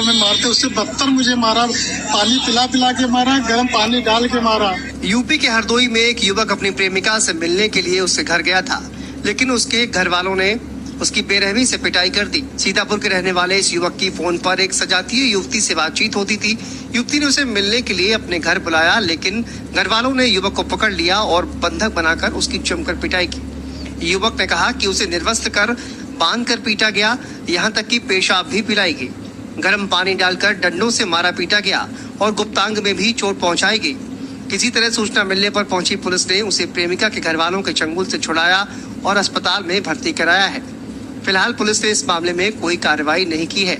में मारते, उससे बदतर मुझे मारा, पानी पिला पिला के मारा, गर्म पानी डाल के मारा। यूपी के हरदोई में एक युवक अपनी प्रेमिका से मिलने के लिए उसके घर गया था, लेकिन उसके घर वालों ने उसकी बेरहमी से पिटाई कर दी। सीतापुर के रहने वाले इस युवक की फोन पर एक सजातीय युवती से बातचीत होती थी। युवती ने उसे मिलने के लिए अपने घर बुलाया, लेकिन घर वालों ने युवक को पकड़ लिया और बंधक बनाकर उसकी जमकर पिटाई की। युवक ने कहा कि उसे निर्वस्त्र कर बांध कर पीटा गया, यहाँ तक कि पेशाब भी पिलाई गई। गर्म पानी डालकर डंडों से मारा पीटा गया और गुप्तांग में भी चोट पहुंचाई गई। किसी तरह सूचना मिलने पर पहुंची पुलिस ने उसे प्रेमिका के घर वालों के चंगुल से छुड़ाया और अस्पताल में भर्ती कराया है। फिलहाल पुलिस ने इस मामले में कोई कार्रवाई नहीं की है।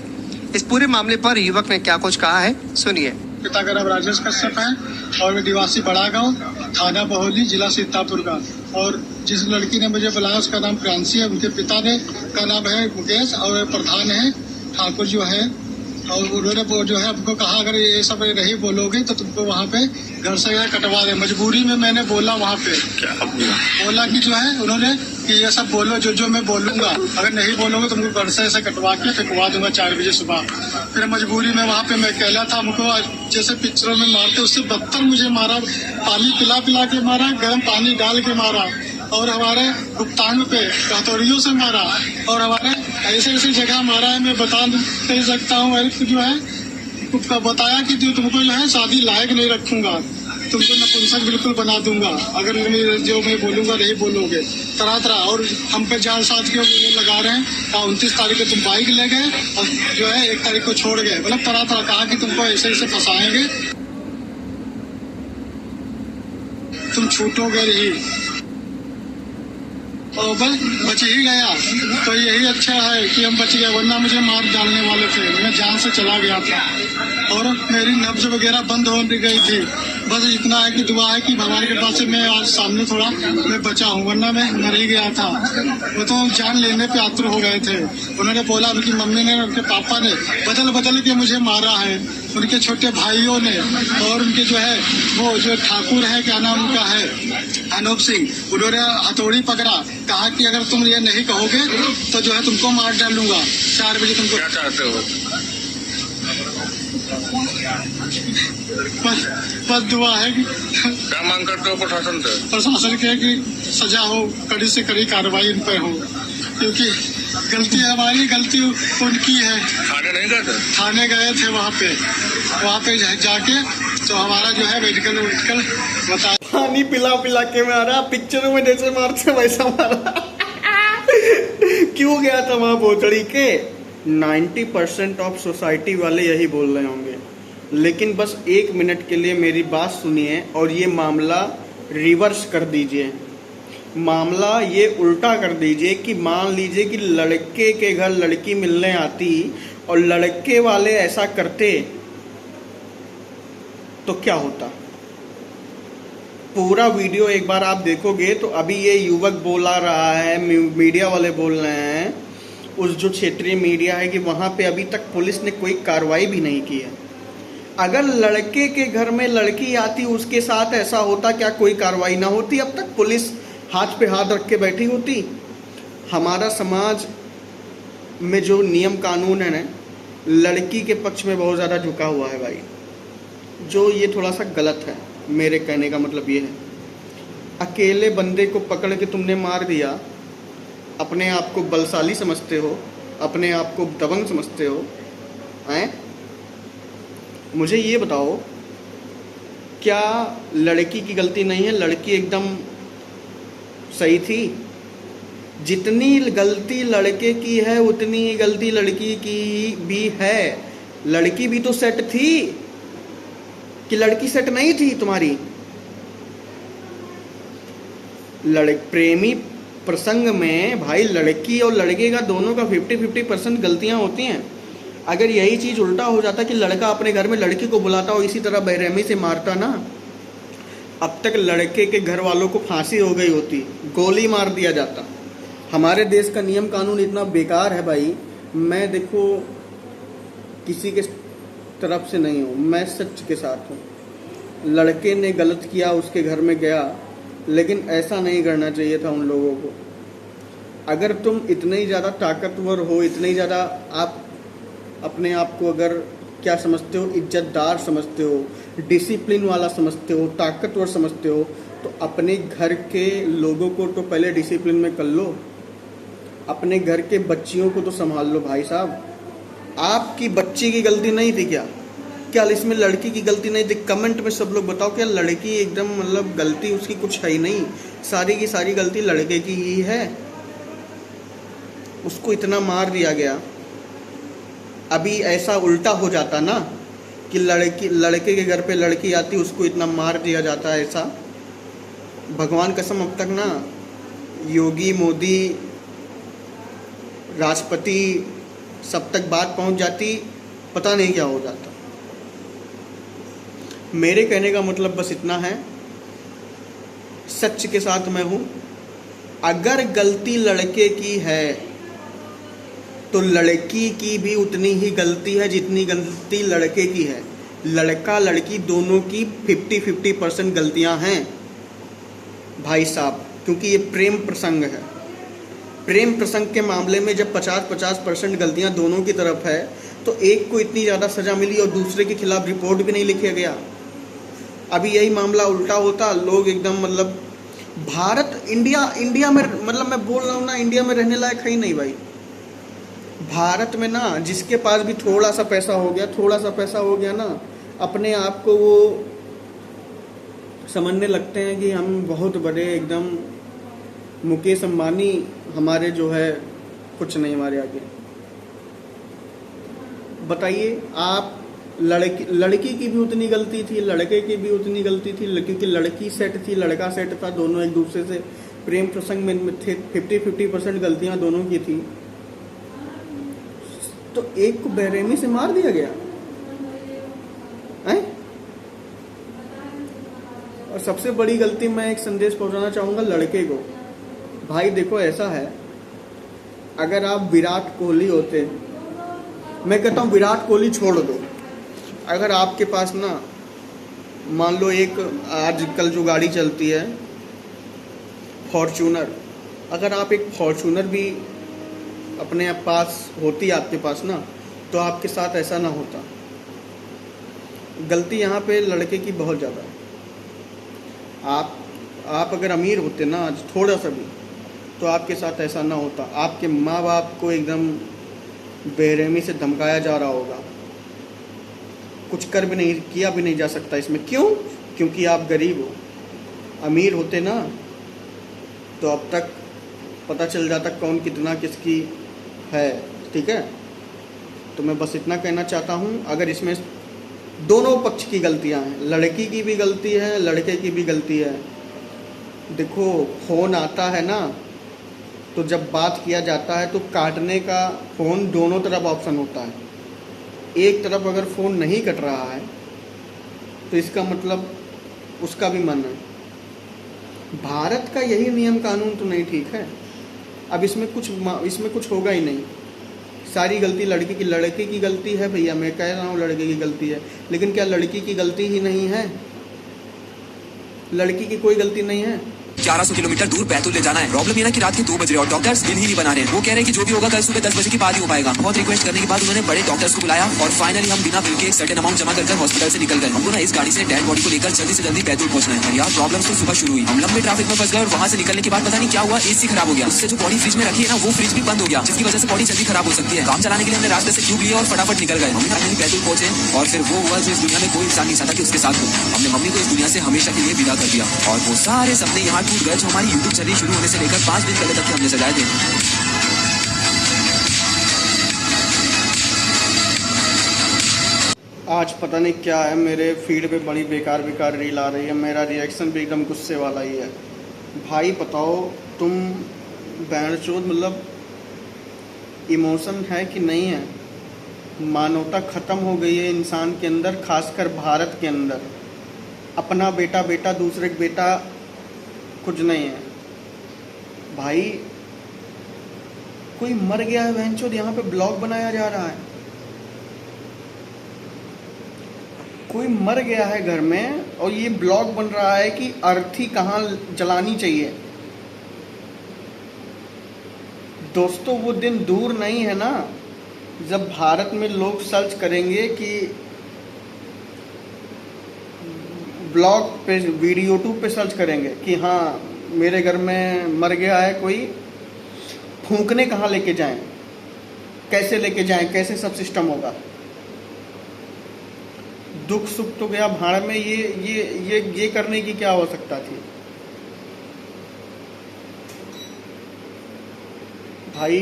इस पूरे मामले पर युवक ने क्या कुछ कहा है, सुनिए। पिता का नाम राजेश कश्यप है और निवासी बड़ा गांव, थाना बहोली, जिला सीतापुर का। और जिस लड़की ने मुझे बुलाया उसका नाम प्रियांशी है। उनके पिता ने का नाम है मुकेश और प्रधान है ठाकुर जो है। और उन्होंने जो है हमको कहा अगर ये सब नहीं बोलोगे तो तुमको वहाँ पे घर से कटवा दे। मजबूरी में मैंने बोला वहाँ पे, क्या बोला कि जो है उन्होंने कि ये सब बोलो जो मैं बोलूंगा, अगर नहीं बोलोगे तो तुमको घर से ऐसे कटवा के फेंकवा दूंगा 4 बजे सुबह। फिर मजबूरी में वहाँ पे मैं अकेला था, हमको जैसे पिक्चरों में मारते उससे बदतर मुझे मारा, पानी पिला पिला के मारा, गर्म पानी डाल के मारा और हमारे गुप्तांग पे हथौड़ियों से मारा और हमारे ऐसे ऐसी जगह मारा है, मैं बता नहीं सकता हूँ। जो है बताया कि तुमको जो है शादी लायक नहीं रखूंगा, तुमको नपुंसक बिल्कुल बना दूंगा अगर जो मैं बोलूंगा नहीं बोलोगे। तरह तरह और हम पे जाल साथ के लगा रहे हैं। 29 तारीख को तुम बाइक ले गए और जो है 1 तारीख को छोड़ गए। मतलब तरह तरह कहा कि तुमको ऐसे ऐसे फंसाएंगे, तुम छूटोगे नहीं। और बच ही गया तो यही अच्छा है कि हम बच गए, वरना मुझे मार डालने वाले थे। मैं जान से चला गया था और मेरी नब्ज वगैरह बंद हो गई थी। बस इतना है कि दुआ है कि भगवान के पास से मैं आज सामने थोड़ा मैं बचा हूँ, वरना मैं मर ही गया था। वो तो जान लेने पे आतुर हो गए थे। उन्होंने बोला उनकी मम्मी ने, उनके पापा ने बदल बदल के मुझे मारा है, उनके छोटे भाइयों ने और उनके जो है वो जो ठाकुर है, क्या नाम उनका है, अनूप सिंह, उन्होंने हथौड़ी पकड़ा, कहा कि अगर तुम ये नहीं कहोगे तो जो है तुमको मार डालूंगा 4 बजे। तुमको क्या चाहते हो? बस दुआ है कि क्या मांग करते हो प्रशासन से? प्रशासन के कि सजा हो, कड़ी से कड़ी कार्रवाई इन पर हो, क्योंकि गलती हमारी, गलती उनकी है। थाने नहीं गए थे? थाने गए थे, वहाँ पे जाके तो हमारा जो है मेडिकल बता, पानी पिला पिला के मारा, पिक्चरों में जैसे मारते वैसा मारा। क्यों गया था वहां भोसड़ी के? 90% ऑफ सोसाइटी वाले यही बोल रहे होंगे, लेकिन बस 1 मिनट के लिए मेरी बात सुनिए और ये मामला रिवर्स कर दीजिए। मामला ये उल्टा कर दीजिए कि मान लीजिए कि लड़के के घर लड़की मिलने आती और लड़के वाले ऐसा करते तो क्या होता। पूरा वीडियो एक बार आप देखोगे तो अभी ये युवक बोला रहा है, मीडिया वाले बोल रहे हैं, उस जो क्षेत्रीय मीडिया है, कि वहाँ पे अभी तक पुलिस ने कोई कार्रवाई भी नहीं की है। अगर लड़के के घर में लड़की आती उसके साथ ऐसा होता, क्या कोई कार्रवाई ना होती? अब तक पुलिस हाथ पे हाथ रख के बैठी होती। हमारा समाज में जो नियम कानून है ना, लड़की के पक्ष में बहुत ज़्यादा झुका हुआ है भाई, जो ये थोड़ा सा गलत है। मेरे कहने का मतलब ये है, अकेले बंदे को पकड़ के तुमने मार दिया, अपने आप को बलशाली समझते हो, अपने आप को दबंग समझते हो हैं? मुझे ये बताओ, क्या लड़की की गलती नहीं है? लड़की एकदम सही थी। जितनी गलती लड़के की है उतनी ही गलती लड़की की भी है। लड़की भी तो सेट थी, कि लड़की सेट नहीं थी तुम्हारी? प्रेमी प्रसंग में भाई लड़की और लड़के का दोनों का 50-50% गलतियां होती हैं। अगर यही चीज़ उल्टा हो जाता कि लड़का अपने घर में लड़की को बुलाता और इसी तरह बेरहमी से मारता ना, अब तक लड़के के घर वालों को फांसी हो गई होती, गोली मार दिया जाता। हमारे देश का नियम कानून इतना बेकार है भाई। मैं देखो किसी के तरफ से नहीं हूँ, मैं सच के साथ हूँ। लड़के ने गलत किया, उसके घर में गया, लेकिन ऐसा नहीं करना चाहिए था उन लोगों को। अगर तुम इतने ही ज़्यादा ताकतवर हो, इतने ही ज़्यादा आप अपने आप को अगर क्या समझते हो, इज्जतदार समझते हो, डिसिप्लिन वाला समझते हो, ताकतवर समझते हो, तो अपने घर के लोगों को तो पहले डिसिप्लिन में कर लो, अपने घर के बच्चियों को तो संभाल लो भाई साहब। आपकी बच्ची की गलती नहीं थी क्या? क्या इसमें लड़की की गलती नहीं थी? कमेंट में सब लोग बताओ, क्या लड़की एकदम मतलब गलती उसकी कुछ है ही नहीं? सारी की सारी गलती लड़के की ही है। उसको इतना मार दिया गया। अभी ऐसा उल्टा हो जाता ना कि लड़के के घर पे लड़की आती, उसको इतना मार दिया जाता है। ऐसा भगवान कसम अब तक ना योगी, मोदी, राष्ट्रपति सब तक बात पहुंच जाती, पता नहीं क्या हो जाता। मेरे कहने का मतलब बस इतना है, सच के साथ मैं हूं। अगर गलती लड़के की है तो लड़की की भी उतनी ही गलती है जितनी गलती लड़के की है। लड़का लड़की दोनों की 50-50% गलतियां हैं भाई साहब, क्योंकि ये प्रेम प्रसंग है। प्रेम प्रसंग के मामले में जब 50-50% गलतियां दोनों की तरफ है, तो एक को इतनी ज़्यादा सज़ा मिली और दूसरे के खिलाफ रिपोर्ट भी नहीं लिखा गया। अभी यही मामला उल्टा होता, लोग एकदम मतलब इंडिया में मतलब मैं बोल रहा हूँ ना, इंडिया में रहने लायक है ही नहीं भाई। भारत में ना जिसके पास भी थोड़ा सा पैसा हो गया ना, अपने आप को वो समझने लगते हैं कि हम बहुत बड़े, एकदम मुकेश अंबानी हमारे जो है कुछ नहीं हमारे आगे। बताइए आप, लड़की की भी उतनी गलती थी, लड़के की भी उतनी गलती थी, क्योंकि लड़की सेट थी, लड़का सेट था, दोनों एक दूसरे से प्रेम प्रसंग में थे। 50-50% गलतियां दोनों की थी, तो एक को बेरहमी से मार दिया गया है? और सबसे बड़ी गलती, मैं एक संदेश पहुंचाना चाहूंगा लड़के को। भाई देखो ऐसा है, अगर आप विराट कोहली होते, मैं कहता हूं विराट कोहली छोड़ दो, अगर आपके पास ना मान लो एक आजकल जो गाड़ी चलती है फॉर्च्यूनर, अगर आप एक फॉर्च्यूनर भी अपने पास होती आपके पास ना, तो आपके साथ ऐसा ना होता। गलती यहाँ पे लड़के की बहुत ज़्यादा है। आप अगर अमीर होते ना आज थोड़ा सा भी, तो आपके साथ ऐसा ना होता। आपके माँ बाप को एकदम बेरहमी से धमकाया जा रहा होगा, कुछ कर भी नहीं, किया भी नहीं जा सकता इसमें। क्यों? क्योंकि आप गरीब हो। अमीर होते ना तो अब तक पता चल जाता कौन कितना किसकी है। ठीक है, तो मैं बस इतना कहना चाहता हूँ, अगर इसमें दोनों पक्ष की गलतियाँ हैं, लड़की की भी गलती है, लड़के की भी गलती है। देखो फ़ोन आता है ना, तो जब बात किया जाता है तो काटने का फ़ोन दोनों तरफ ऑप्शन होता है। एक तरफ अगर फ़ोन नहीं कट रहा है तो इसका मतलब उसका भी मन है। भारत का यही नियम कानून तो नहीं ठीक है। अब इसमें कुछ होगा ही नहीं। सारी गलती लड़के की गलती है भैया, मैं कह रहा हूँ लड़के की गलती है, लेकिन क्या लड़की की गलती ही नहीं है? लड़की की कोई गलती नहीं है। 1100 किलोमीटर दूर बैतूल ले जाना है। प्रॉब्लम ये ना कि रात के 2 बज रहे और डॉक्टर्स बिल ही नहीं बना रहे हैं। वो कह रहे हैं कि जो भी होगा कल सुबह 10 बजे के बाद ही हो पाएगा। बहुत रिक्वेस्ट करने के बाद उन्होंने बड़े डॉक्टर्स को बुलाया और फाइनली हम बिना बिल के एक सर्टेन अमाउंट जमा कर हॉस्पिटल से निकल गए। हमको ना इस गाड़ी से डेड बॉडी को लेकर जल्दी से जल्दी बैतूल पहुंचना है। यार प्रॉब्लम तो सुबह शुरू हुई, हम लंबे ट्रैफिक में फंस गए और वहां से निकलने के बाद पता नहीं क्या हुआ, एसी खराब हो गया। उससे जो बॉडी फ्रिज में रखी है ना, वो फ्रिज भी बंद हो गया, जिसकी वजह से बॉडी जल्दी खराब हो सकती है। काम चलाने के लिए हमने रास्ते से ट्यूब लिया और फटाफट निकल गए। हम फाइनली बैतूल पहुंचे और फिर वो हुआ जो इस दुनिया में कोई इंसान नहीं चाहता कि उसके साथ हो। हमने मम्मी को इस दुनिया से हमेशा के लिए विदा कर दिया और वो सारे सपने यहाँ टूट गए जो हमारी यूट्यूब जर्नी शुरू होने से लेकर 5 दिन पहले तक हमने सजाए थे। आज पता नहीं क्या है, मेरे फीड पे बड़ी बेकार रील आ रही है। मेरा रिएक्शन भी एकदम गुस्से वाला ही है। भाई बताओ तुम बैंडचोद, मतलब इमोशन है कि नहीं है? मानवता ख़त्म हो गई है इंसान के अंदर, खासकर भारत के अंदर। अपना बेटा दूसरे का बेटा कुछ नहीं है भाई। कोई मर गया है बैंडचोद, यहाँ पे ब्लॉग बनाया जा रहा है। कोई मर गया है घर में और ये ब्लॉग बन रहा है कि अर्थी कहाँ जलानी चाहिए। दोस्तों वो दिन दूर नहीं है ना जब भारत में लोग सर्च करेंगे कि ब्लॉग पे यूट्यूब पे सर्च करेंगे कि हाँ मेरे घर में मर गया है कोई, फूंकने कहाँ लेके जाएं, कैसे लेके जाएं, कैसे सब सिस्टम होगा। दुख सुख तो गया भाड़ में, ये करने की क्या आवश्यकता थी भाई।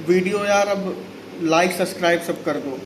वीडियो यार अब लाइक सब्सक्राइब सब कर दो।